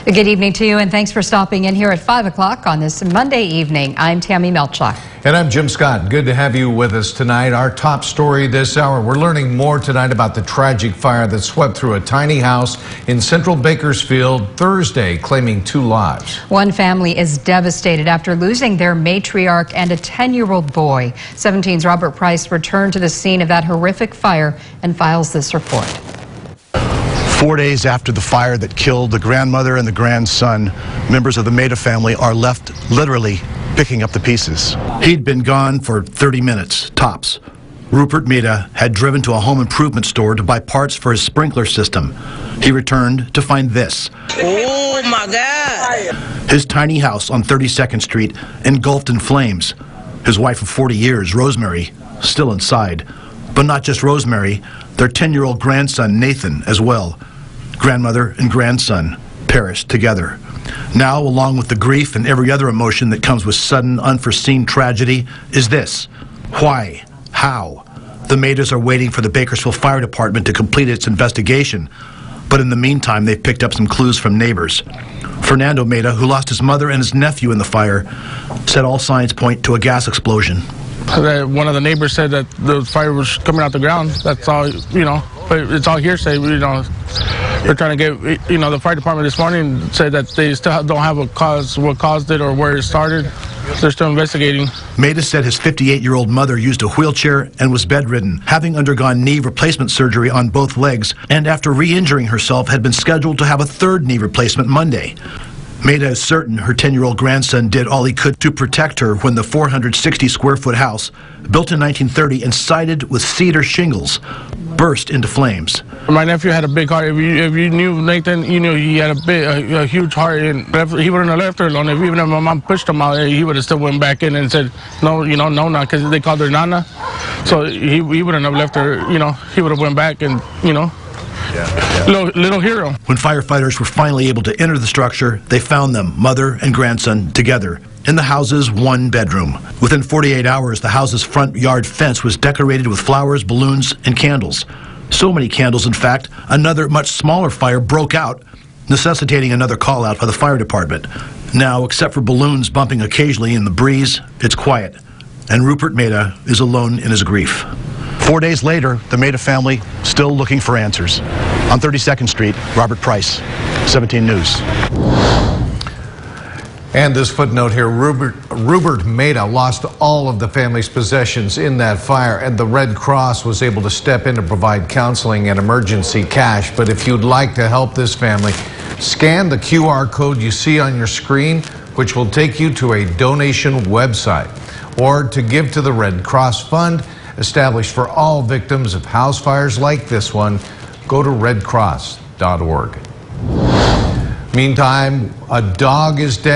Good evening to you, and thanks for stopping in here at 5 o'clock on this Monday evening. I'm Tammy Melchak. And I'm Jim Scott. Good to have you with us tonight. Our top story this hour, we're learning more tonight about the tragic fire that swept through a tiny house in central Bakersfield Thursday, claiming 2 lives. One family is devastated after losing their matriarch and a 10-year-old boy. 17's Robert Price returned to the scene of that horrific fire and files this report. 4 days after the fire that killed the grandmother and the grandson, members of the Meda family are left literally picking up the pieces. He'd been gone for 30 minutes, tops. Rupert Meda had driven to a home improvement store to buy parts for his sprinkler system. He returned to find this. Oh my God! His tiny house on 32nd Street engulfed in flames. His wife of 40 years, Rosemary, still inside. But not just Rosemary, their 10-year-old grandson, Nathan, as well. Grandmother and grandson perished together. Now, along with the grief and every other emotion that comes with sudden, unforeseen tragedy, is this. Why? How? The Medas are waiting for the Bakersfield Fire Department to complete its investigation. But in the meantime, they've picked up some clues from neighbors. Fernando Meda, who lost his mother and his nephew in the fire, said all signs point to a gas explosion. One of the neighbors said that the fire was coming out the ground. That's all, but it's all hearsay, They're trying to get, the fire department this morning said that they still don't have a cause, what caused it or where it started. They're still investigating. Meda said his 58-year-old mother used a wheelchair and was bedridden, having undergone knee replacement surgery on both legs, and after re-injuring herself had been scheduled to have a third knee replacement Monday. Meda is certain her 10-year-old grandson did all he could to protect her when the 460-square-foot house, built in 1930 and sided with cedar shingles, burst into flames. My nephew had a big heart. If you knew Nathan, you knew he had a huge heart, and he wouldn't have left her alone. Even if my mom pushed him out, he would have still went back in and said, no, no, not, because they called her Nana. So he wouldn't have left her, he would have went back and, Little hero. When firefighters were finally able to enter the structure, they found them, mother and grandson, together in the house's one bedroom. Within 48 hours, the house's front yard fence was decorated with flowers, balloons, and candles. So many candles, in fact, another much smaller fire broke out, necessitating another call out by the fire department. Now, except for balloons bumping occasionally in the breeze, it's quiet, and Rupert Meda is alone in his grief. 4 days later, the Meda family still looking for answers. On 32nd Street, Robert Price, 17 News. And this footnote here, Rupert Meda lost all of the family's possessions in that fire, and the Red Cross was able to step in to provide counseling and emergency cash. But if you'd like to help this family, scan the QR code you see on your screen, which will take you to a donation website, or to give to the Red Cross Fund, established for all victims of house fires like this one. Go to redcross.org. Meantime, a dog is dead.